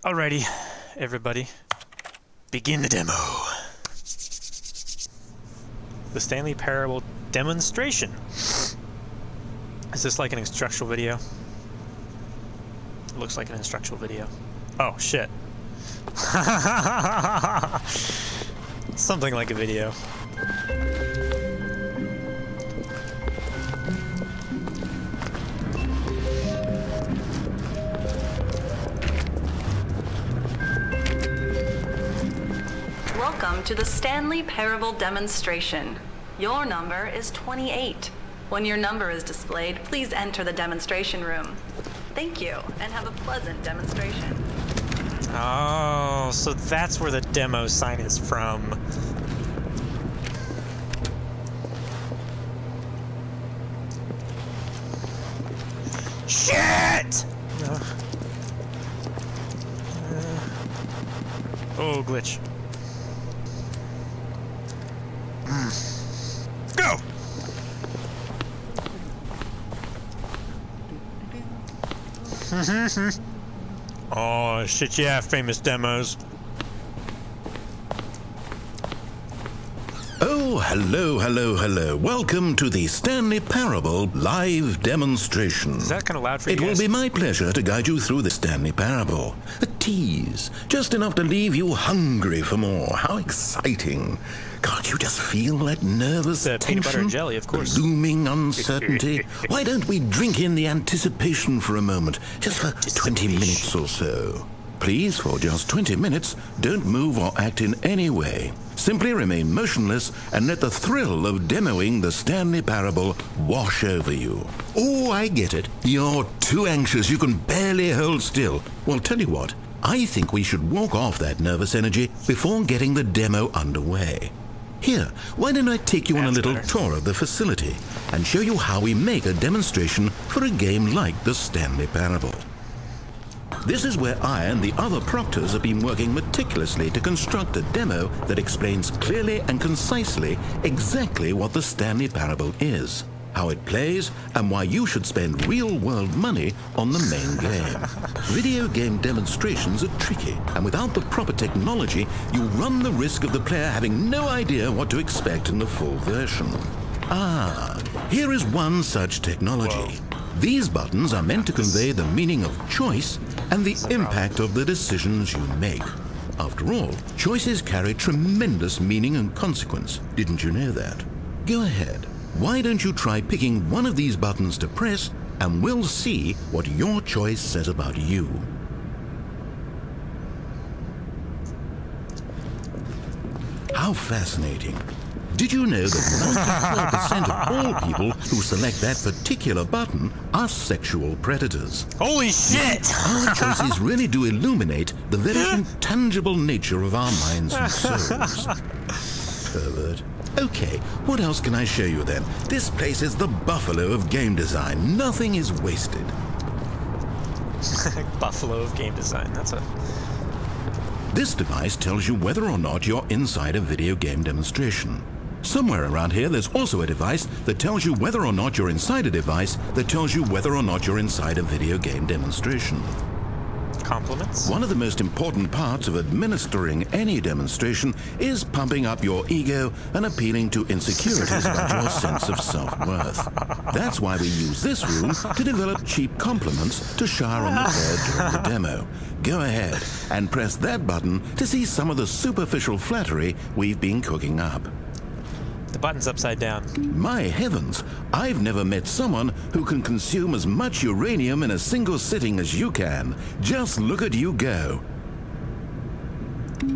Alrighty, everybody, begin the demo. The Stanley Parable demonstration. Is this like an instructional video? It looks like an instructional video. Oh, shit. Something like a video. Welcome to the Stanley Parable demonstration. Your number is 28. When your number is displayed, please enter the demonstration room. Thank you, and have a pleasant demonstration. Oh, so that's where the demo sign is from. Shit! Oh, glitch. Go! Oh, shit, yeah, famous demos. Oh, hello, hello, hello. Welcome to the Stanley Parable live demonstration. Is that kind of loud for you It guys? will be my pleasure to guide you through the Stanley Parable. A tease, just enough to leave you hungry for more. How exciting. Can't you just feel that nervous The tension? peanut butter and jelly, of course. The looming uncertainty? Why don't we drink in the anticipation for a moment, just for 20 minutes or so? Please, for just 20 minutes, don't move or act in any way. Simply remain motionless and let the thrill of demoing the Stanley Parable wash over you. Oh, I get it. You're too anxious. You can barely hold still. Well, tell you what. I think we should walk off that nervous energy before getting the demo underway. Here, why don't I take you on a little tour of the facility and show you how we make a demonstration for a game like the Stanley Parable. This is where I and the other proctors have been working meticulously to construct a demo that explains clearly and concisely exactly what the Stanley Parable is, how it plays, and why you should spend real-world money on the main game. Video game demonstrations are tricky, and without the proper technology, you run the risk of the player having no idea what to expect in the full version. Ah, here is one such technology. These buttons are meant to convey the meaning of choice and the impact of the decisions you make. After all, choices carry tremendous meaning and consequence. Didn't you know that? Go ahead. Why don't you try picking one of these buttons to press, and we'll see what your choice says about you. How fascinating. Did you know that 94% of all people who select that particular button are sexual predators? Holy shit! Our choices really do illuminate the very intangible nature of our minds and souls. Pervert. Okay, what else can I show you then? This place is the buffalo of game design. Nothing is wasted. Buffalo of game design. That's a... This device tells you whether or not you're inside a video game demonstration. Somewhere around here, there's also a device that tells you whether or not you're inside a device that tells you whether or not you're inside a video game demonstration. Compliments? One of the most important parts of administering any demonstration is pumping up your ego and appealing to insecurities about your sense of self-worth. That's why we use this room to develop cheap compliments to shower on the player during the demo. Go ahead and press that button to see some of the superficial flattery we've been cooking up. The button's upside down. My heavens, I've never met someone who can consume as much uranium in a single sitting as you can. Just look at you go.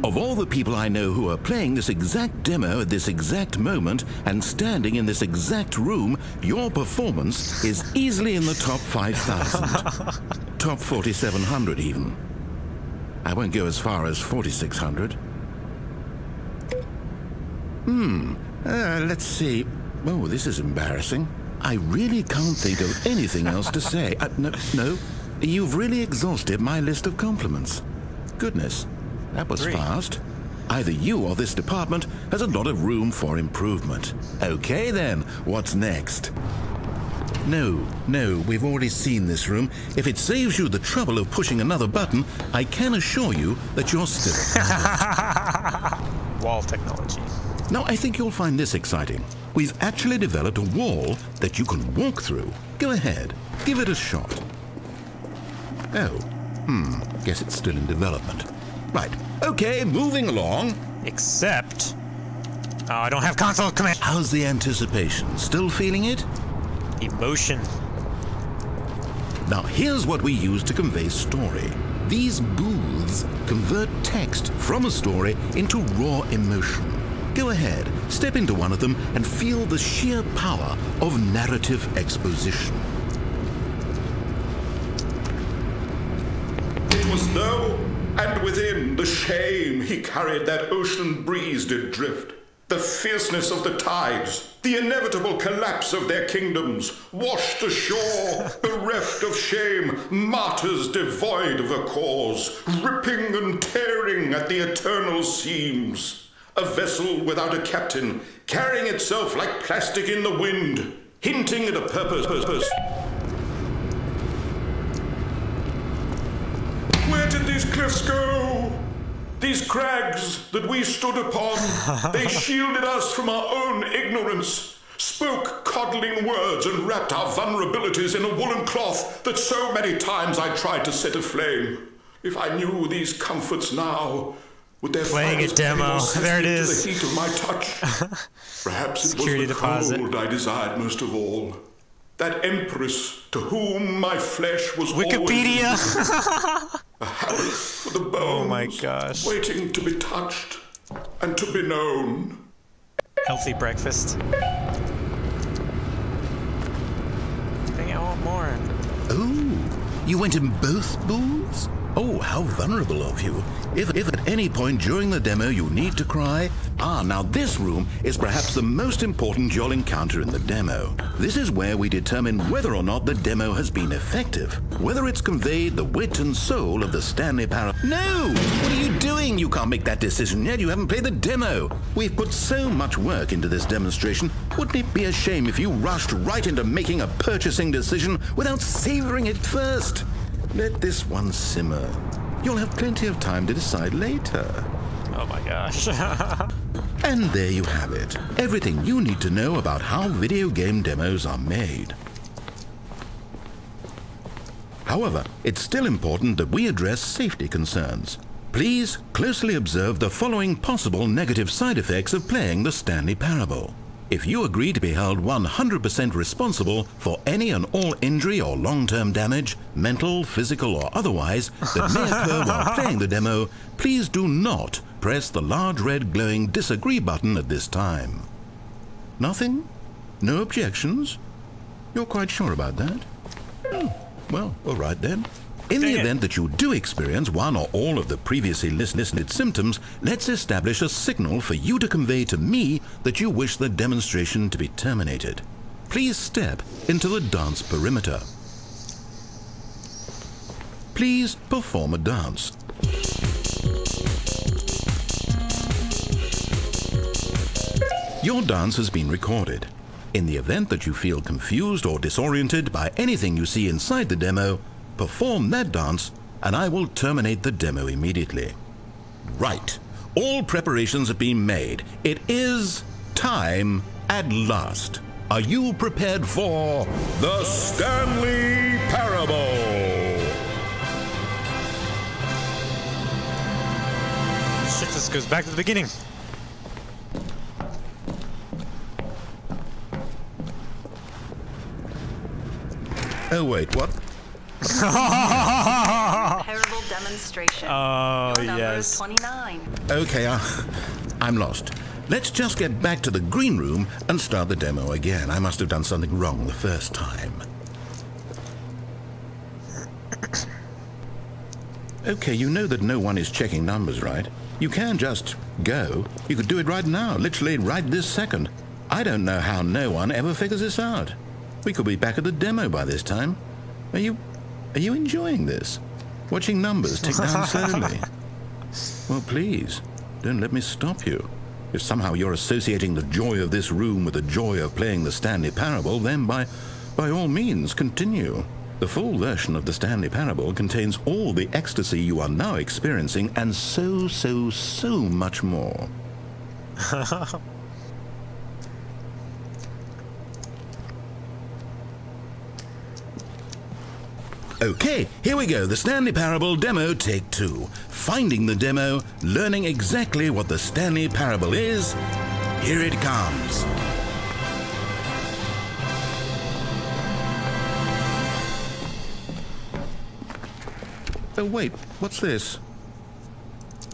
Of all the people I know who are playing this exact demo at this exact moment and standing in this exact room, your performance is easily in the top 5,000. Top 4,700 even. I won't go as far as 4,600. Let's see. Oh, this is embarrassing. I really can't think of anything else to say. No. You've really exhausted my list of compliments. Goodness, that was fast. Either you or this department has a lot of room for improvement. Okay then, what's next? No, we've already seen this room. If it saves you the trouble of pushing another button, I can assure you that you're still... Wall technology. Now, I think you'll find this exciting. We've actually developed a wall that you can walk through. Go ahead, give it a shot. Oh, guess it's still in development. Right, okay, moving along. Except... Oh, I don't have console command. How's the anticipation? Still feeling it? Emotion. Now, here's what we use to convey story. These booths convert text from a story into raw emotion. Go ahead, step into one of them and feel the sheer power of narrative exposition. It was though, and within the shame he carried that ocean breeze did drift. The fierceness of the tides, the inevitable collapse of their kingdoms, washed ashore, bereft of shame, martyrs devoid of a cause, ripping and tearing at the eternal seams. A vessel without a captain, carrying itself like plastic in the wind, hinting at a purpose. Where did these cliffs go? These crags that we stood upon, they shielded us from our own ignorance, spoke coddling words and wrapped our vulnerabilities in a woolen cloth that so many times I tried to set aflame. If I knew these comforts now, would their playing a demo. There it is. The heat of my touch. Perhaps it was the cold I desired most of all. That empress to whom my flesh was Wikipedia. A house for the bones. Oh my gosh. Waiting to be touched and to be known. Healthy breakfast. Dang, I want more. Oh, you went in both booths? Oh, how vulnerable of you. If at any point during the demo you need to cry, now this room is perhaps the most important you'll encounter in the demo. This is where we determine whether or not the demo has been effective, whether it's conveyed the wit and soul of the Stanley Parable. No! What are you doing? You can't make that decision yet. You haven't played the demo. We've put so much work into this demonstration. Wouldn't it be a shame if you rushed right into making a purchasing decision without savoring it first? Let this one simmer. You'll have plenty of time to decide later. Oh my gosh. And there you have it. Everything you need to know about how video game demos are made. However, it's still important that we address safety concerns. Please closely observe the following possible negative side effects of playing the Stanley Parable. If you agree to be held 100% responsible for any and all injury or long-term damage, mental, physical, or otherwise, that may occur while playing the demo, please do not press the large red glowing disagree button at this time. Nothing? No objections? You're quite sure about that? Oh, well, all right then. In the event that you do experience one or all of the previously listed symptoms, let's establish a signal for you to convey to me that you wish the demonstration to be terminated. Please step into the dance perimeter. Please perform a dance. Your dance has been recorded. In the event that you feel confused or disoriented by anything you see inside the demo, perform that dance, and I will terminate the demo immediately. Right. All preparations have been made. It is time at last. Are you prepared for the Stanley Parable? Shit, this goes back to the beginning. Oh, wait, what? Parable demonstration. Oh, Your number yes. is 29. Okay, I'm lost. Let's just get back to the green room and start the demo again. I must have done something wrong the first time. Okay, you know that no one is checking numbers, right? You can just go. You could do it right now, literally right this second. I don't know how no one ever figures this out. We could be back at the demo by this time. Are you enjoying this? Watching numbers tick down slowly? Well, please, don't let me stop you. If somehow you're associating the joy of this room with the joy of playing the Stanley Parable, then by By all means, continue. The full version of the Stanley Parable contains all the ecstasy you are now experiencing and so much more. Okay, here we go. The Stanley Parable demo take 2. Finding the demo, learning exactly what the Stanley Parable is. Here it comes. Oh, wait, what's this?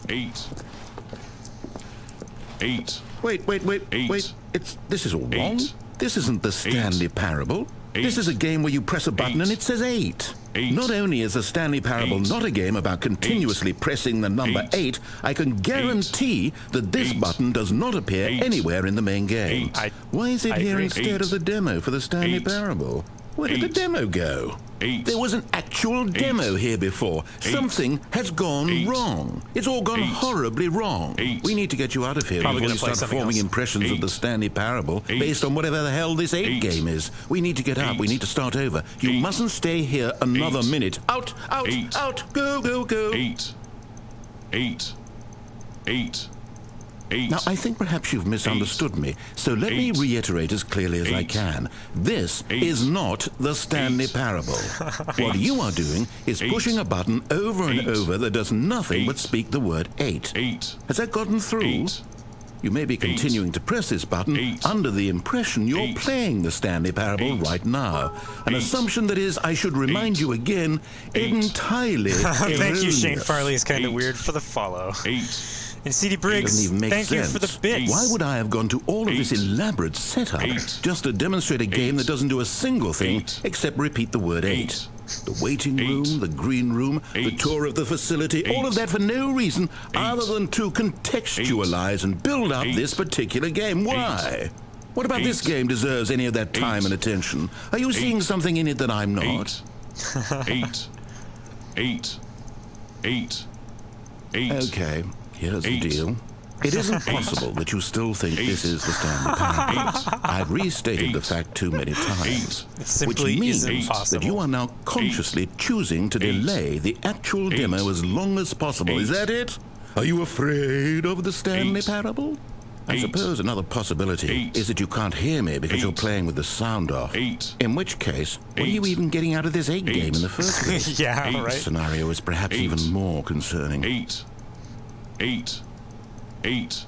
8. Wait. This is all wrong. 8. This isn't the Stanley Parable. 8. This is a game where you press a button 8. and it says 8. 8. Not only is the Stanley Parable 8. not a game about continuously pressing the number 8, I can guarantee that this button does not appear 8. anywhere in the main game. Why is it here agree. instead of the demo for the Stanley 8. Parable? Where did the 8. demo go? 8. There was an actual demo here before. 8. Something has gone 8. wrong. It's all gone 8. horribly wrong. 8. We need to get you out of here Probably before gonna you play start something forming else. impressions of 8. the Stanley Parable 8. based on whatever the hell this 8 8. game is. We need to get up. 8. We need to start over. You 8. mustn't stay here another 8. minute. Out, 8. go. 8. Now, I think perhaps you've misunderstood me, so let me 8. reiterate as clearly as I 8. can. This 8. is not the Stanley 8. Parable. What you are doing is 8. pushing a button over and 8. over that does nothing 8. but speak the word 8. 8. Has that gotten through? 8. You may be continuing to press this button 8. under the impression you're 8. playing the Stanley Parable 8. right now. An 8. assumption that is, I should remind 8. you again, 8. entirely Thank you, Shane erroneous. Farley is kind of 8. weird for the follow. 8. And CD Doesn't Briggs, even make thank you sense. for the bits. Why would I have gone to all of this 8. elaborate setup 8. just to demonstrate a game 8. that doesn't do a single thing 8. except repeat the word 8? 8. The waiting 8. room, the green room, the 8. tour of the facility, all of 8. that for no reason 8. other than to contextualize and build up 8. this particular game. Why? What about this 8. game deserves any of that time 8. and attention? Are you seeing 8. something in it that I'm not? 8. 8. 8. 8. Okay, here's the 8. deal. It isn't possible that you still think this is the Stanley Parable. I've restated the fact too many times, It simply which means isn't possible. that you are now consciously choosing to delay the actual demo as long as possible. Is that it? Are you afraid of the Stanley Parable? I suppose another possibility is that you can't hear me because you're playing with the sound off. 8. In which case, what are you even getting out of this 8 game in the first place? Yeah, 8. right. This scenario is perhaps 8. even more concerning. 8. 8. 8.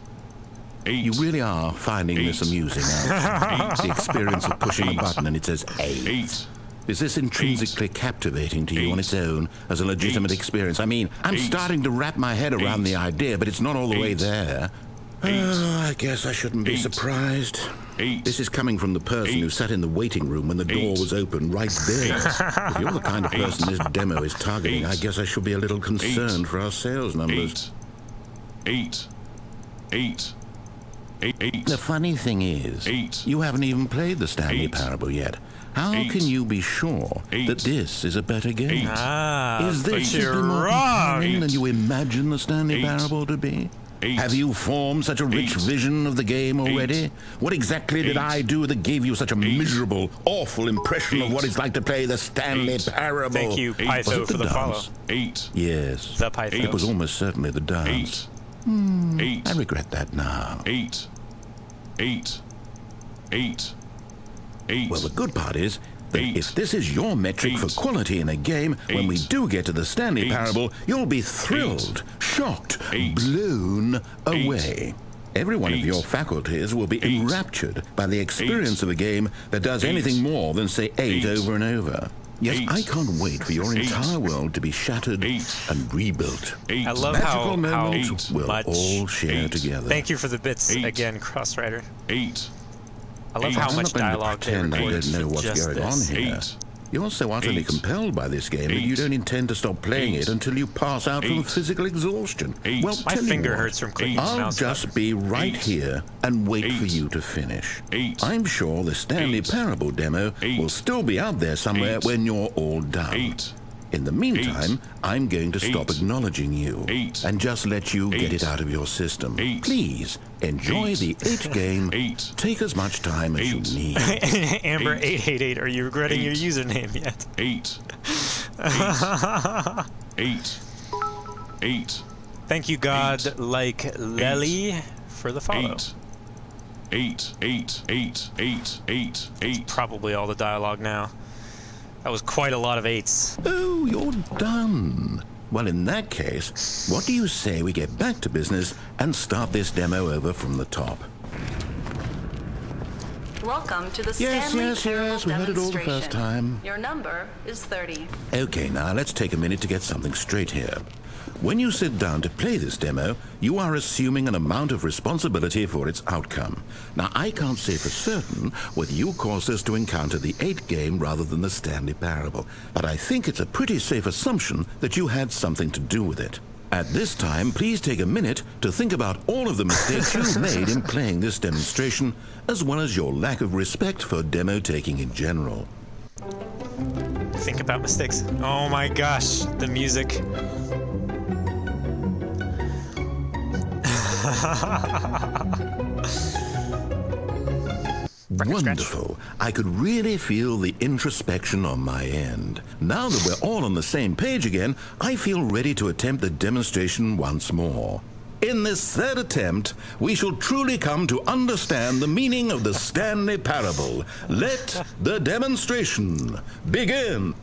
8. You really are finding this 8. amusing, aren't you? The experience of pushing a button and it says 8. 8. Is this intrinsically captivating to you 8. on its own as a legitimate 8. experience? I mean, I'm 8. starting to wrap my head around 8. the idea, but it's not all the way 8. there. 8. I guess I shouldn't be 8. surprised. 8. This is coming from the person 8. who sat in the waiting room when the door 8. was open right there. If you're the kind of person this demo is targeting, 8. I guess I should be a little concerned for our sales numbers. 8. 8. 8. The funny thing is, 8. you haven't even played the Stanley 8. Parable yet. How 8. can you be sure 8. that this is a better game? 8. Is but this you're simply more wrong. compelling than you imagine the Stanley 8. Parable to be? 8. Have you formed such a rich 8. vision of the game already? 8. What exactly did 8. I do that gave you such a miserable, awful impression of 8. what it's like to play the Stanley 8. Parable? Thank you, 8. Was Pytho, it for the follow. dance? 8. Yes. The Pytho. It was almost certainly the dance. 8. 8. I regret that now. 8. 8. 8. 8. Well, the good part is that 8. if this is your metric for 8. quality in a game, when we 8. do get to the Stanley 8. Parable, you'll be thrilled, shocked, 8. blown away. Every one of 8. your faculties will be 8. enraptured by the experience 8. of a game that does 8. anything more than say 8 8. over and over. Yes, 8. I can't wait for your 8. entire world to be shattered 8. and rebuilt. 8. I love Magical how moments we'll much. all share 8. together. Thank you for the bits 8. again, Crossrider. 8. I love 8. how I'm much not going to dialogue they pretend I recorded don't know for what's just going on this. here. 8. You're so utterly 8. compelled by this game that 8. you don't intend to stop playing 8. it until you pass out from 8. physical exhaustion. 8. Well, My tell you finger what, hurts from clicking the I'll mouse just button. be right 8. here and wait 8. for you to finish. 8. I'm sure the Stanley 8. Parable demo 8. will still be out there somewhere 8. when you're all done. 8. In the meantime, I'm going to stop acknowledging you and just let you get it out of your system. Please, enjoy the 8 game. Take as much time as you need. Amber 888, are you regretting your username yet? 8. Thank you, God, like Lely, for the follow. 8. Probably all the dialogue now. That was quite a lot of 8s. Oh, you're done. Well, in that case, what do you say we get back to business and start this demo over from the top? Welcome to the Stanley Yes, we heard it all the first time. Your number is 30. Okay, now let's take a minute to get something straight here. When you sit down to play this demo, you are assuming an amount of responsibility for its outcome. Now, I can't say for certain whether you caused us to encounter the 8 game rather than the Stanley Parable, but I think it's a pretty safe assumption that you had something to do with it. At this time, please take a minute to think about all of the mistakes you've made in playing this demonstration, as well as your lack of respect for demo taking in general. Think about mistakes. Oh my gosh, the music. Wonderful. I could really feel the introspection on my end. Now that we're all on the same page again, I feel ready to attempt the demonstration once more. In this third attempt, we shall truly come to understand the meaning of the Stanley Parable. Let the demonstration begin.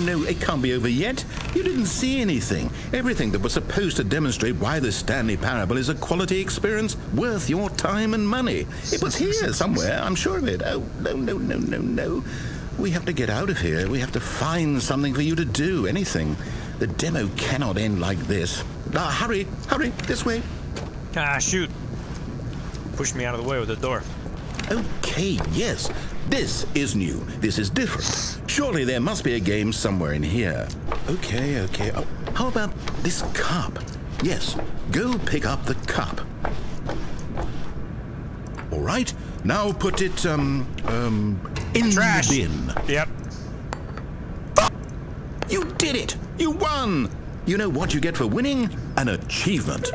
No, it can't be over yet. You didn't see anything. Everything that was supposed to demonstrate why the Stanley Parable is a quality experience worth your time and money. It was here somewhere, I'm sure of it. Oh, no. We have to get out of here. We have to find something for you to do, anything. The demo cannot end like this. Hurry, this way. Ah, shoot. Push me out of the way with the door. Okay, yes. This is new. This is different. Surely there must be a game somewhere in here. Okay. Oh, how about this cup? Yes, go pick up the cup. All right, now put it, in Trash. the bin. Yep. You did it! You won! You know what you get for winning? An achievement.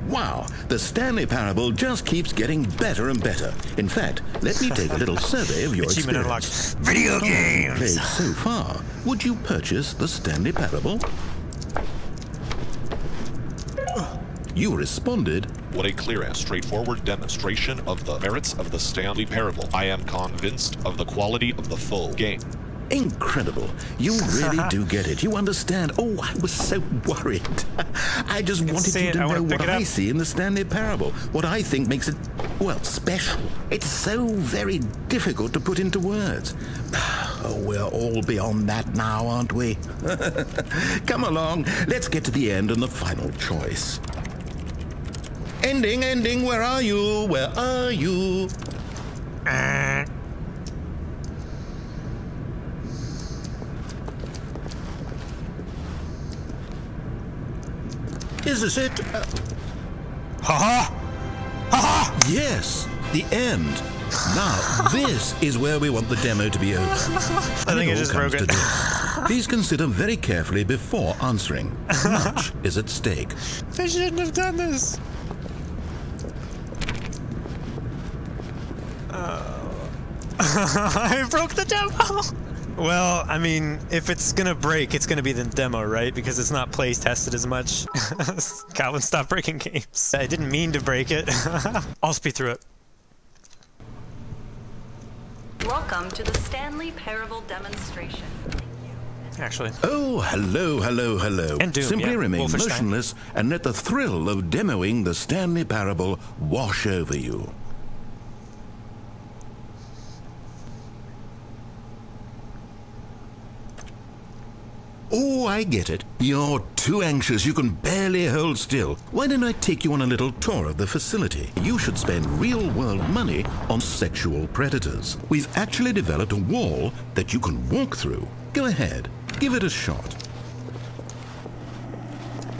Wow, the Stanley Parable just keeps getting better and better. In fact, let me take a little survey of your Achievement experience. unlocked. Video games! Played so far, would you purchase the Stanley Parable? You responded, What a clear and straightforward demonstration of the merits of the Stanley Parable. I am convinced of the quality of the full game. incredible. You really do get it. You understand. Oh, I was so worried. I just wanted you to know what I see in the Stanley Parable. What I think makes it, well, special. It's so very difficult to put into words. Oh, we're all beyond that now, aren't we? Come along. Let's get to the end and the final choice. Ending, where are you? Where are you? Is this it? Ha-ha! Ha-ha! Yes, the end. Now, this is where we want the demo to be over. I think I just broke it. Please consider very carefully before answering. Much is at stake. They shouldn't have done this. I broke the demo. Well, I mean, if it's gonna break, it's gonna be the demo, right? Because it's not place tested as much. Calvin, stop breaking games. I didn't mean to break it. I'll speed through it. Welcome to the Stanley Parable demonstration. Actually. Oh, hello. And Doom, Simply yeah, remain Wolfenstein. motionless and let the thrill of demoing the Stanley Parable wash over you. Oh, I get it. You're too anxious. You can barely hold still. Why don't I take you on a little tour of the facility? You should spend real-world money on sexual predators. We've actually developed a wall that you can walk through. Go ahead. Give it a shot.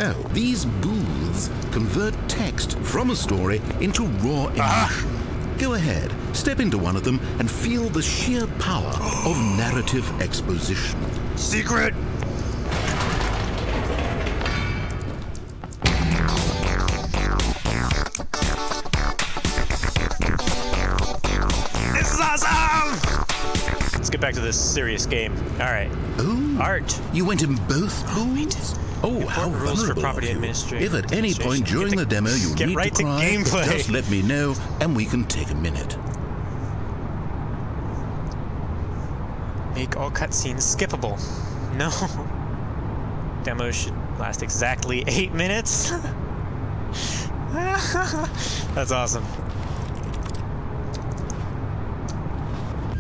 Oh, these booths convert text from a story into raw emotion. Go ahead, step into one of them and feel the sheer power of narrative exposition. Secret! This is awesome! Let's get back to this serious game. Alright. Oh, Art. you went in both booths? Oh, how rules for vulnerable property of you. administration. If at any point during the demo you Get need right to to cry, gameplay. just let me know and we can take a minute. Make all cutscenes skippable. No. Demo should last exactly 8 minutes. That's awesome.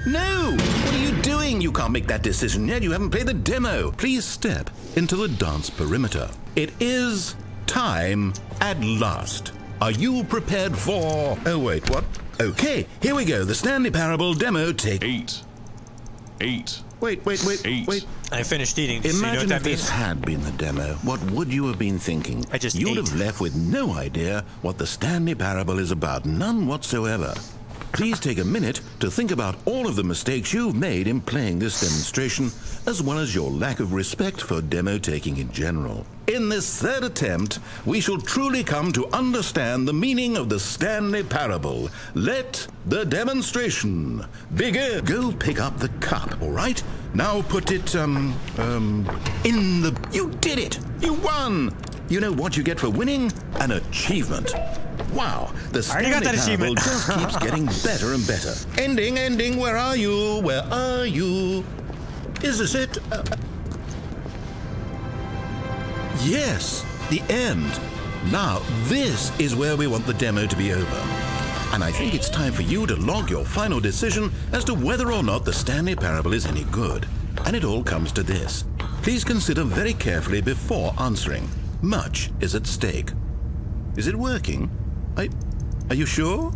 No! What are you doing? You can't make that decision yet. You haven't played the demo. Please step into the dance perimeter. It is time at last. Are you prepared for... Oh, wait, what? Okay, here we go. The Stanley Parable demo take... 8. 8. Wait. 8. I finished eating. Do you know what Imagine that if this means? had been the demo. What would you have been thinking? I just You would ate. have left with no idea what the Stanley Parable is about. None whatsoever. Please take a minute to think about all of the mistakes you've made in playing this demonstration, as well as your lack of respect for demo taking in general. In this third attempt, we shall truly come to understand the meaning of the Stanley Parable. Let the demonstration begin. Go pick up the cup, all right? Now put it, in the... You did it! You won! You know what you get for winning? An achievement. Wow, the already got Stanley that Parable achievement. just keeps getting better and better. Ending, where are you? Where are you? Is this it? Yes, the end. Now, this is where we want the demo to be over. And I think it's time for you to log your final decision as to whether or not the Stanley Parable is any good. And it all comes to this. Please consider very carefully before answering. Much is at stake. Is it working? Are you sure?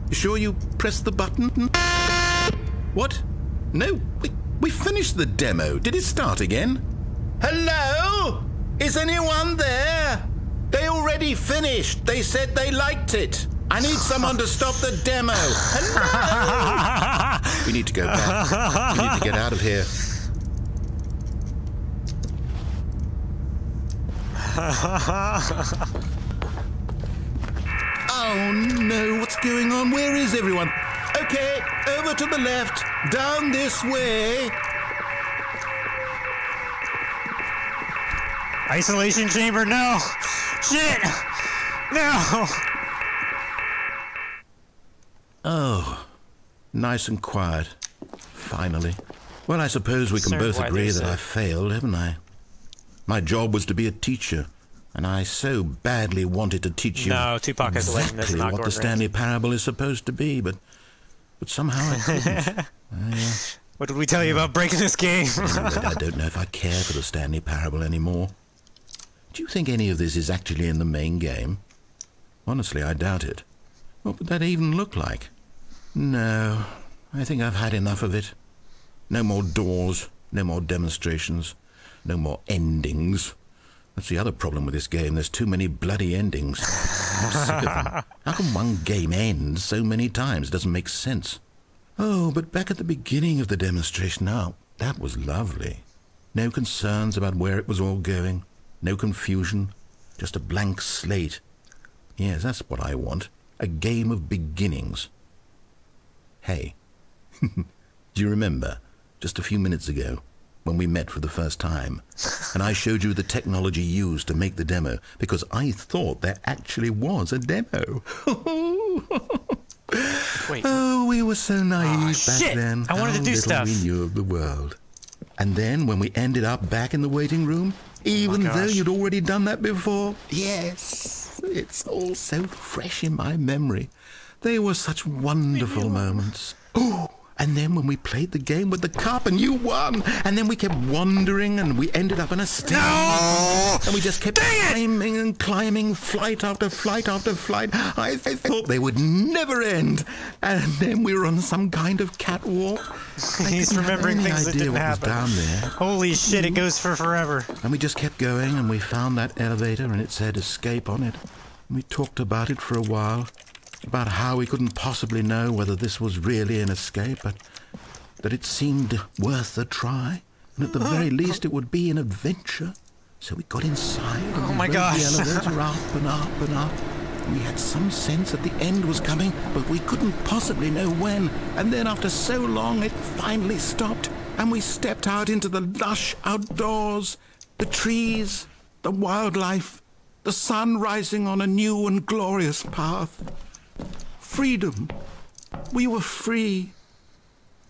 You sure you pressed the button? What? No, we finished the demo. Did it start again? Hello? Is anyone there? They already finished. They said they liked it. I need someone to stop the demo. Hello? We need to go back. We need to get out of here. Oh no, what's going on? Where is everyone? Okay, over to the left, down this way. Isolation chamber, no! Shit! No! Oh, nice and quiet. Finally. Well, I suppose we can Concerned both why agree there's that I failed, haven't I? My job was to be a teacher, and I so badly wanted to teach you No, Tupac has a legend that's exactly not what the Gordon Stanley Parable is supposed to be, but somehow I couldn't. What did we tell you about breaking this game? I don't know if I care for the Stanley Parable anymore. Do you think any of this is actually in the main game? Honestly, I doubt it. What would that even look like? No, I think I've had enough of it. No more doors, no more demonstrations, no more endings. That's the other problem with this game. There's too many bloody endings. I'm sick of them. How can one game end so many times? It doesn't make sense. Oh, but back at the beginning of the demonstration, now, that was lovely. No concerns about where it was all going. No confusion. Just a blank slate. Yes, that's what I want. A game of beginnings. Hey, do you remember, just a few minutes ago, when we met for the first time, and I showed you the technology used to make the demo, because I thought there actually was a demo. Wait. Oh, we were so naive back shit! then. I wanted to do How little stuff. we knew of the world. And then when we ended up back in the waiting room, even though gosh. you'd already done that before, yes, it's all so fresh in my memory. They were such wonderful moments. Oh, And then when we played the game with the cup and you won, and then we kept wandering and we ended up in a stage. No! And we just kept climbing and climbing, flight after flight after flight. I thought they would never end. And then we were on some kind of catwalk. He's remembering things that didn't happen. Down there. Holy shit, it goes for forever. And we just kept going and we found that elevator and it said escape on it. And we talked about it for a while. About how we couldn't possibly know whether this was really an escape, but that it seemed worth a try, and at the very least it would be an adventure. So we got inside and we rode the elevator up and up and up. And we had some sense that the end was coming, but we couldn't possibly know when. And then after so long it finally stopped, and we stepped out into the lush outdoors, the trees, the wildlife, the sun rising on a new and glorious path. Freedom. We were free.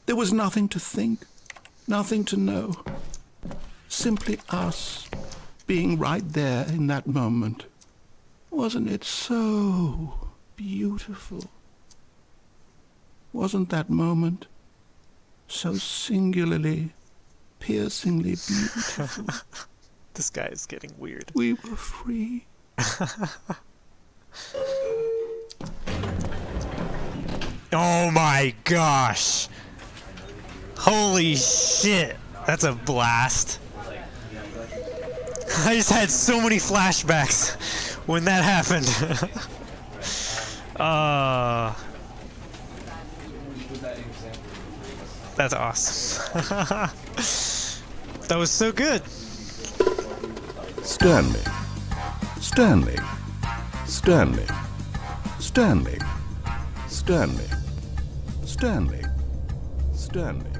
There was nothing to think, nothing to know. Simply us being right there in that moment. Wasn't it so beautiful? Wasn't that moment so singularly, piercingly beautiful? This guy is getting weird. We were free. Oh my gosh. Holy shit. That's a blast. I just had so many flashbacks when that happened. That's awesome. That was so good. Stanley. Stanley. Stanley. Stanley. Stanley. Stanley. Stanley.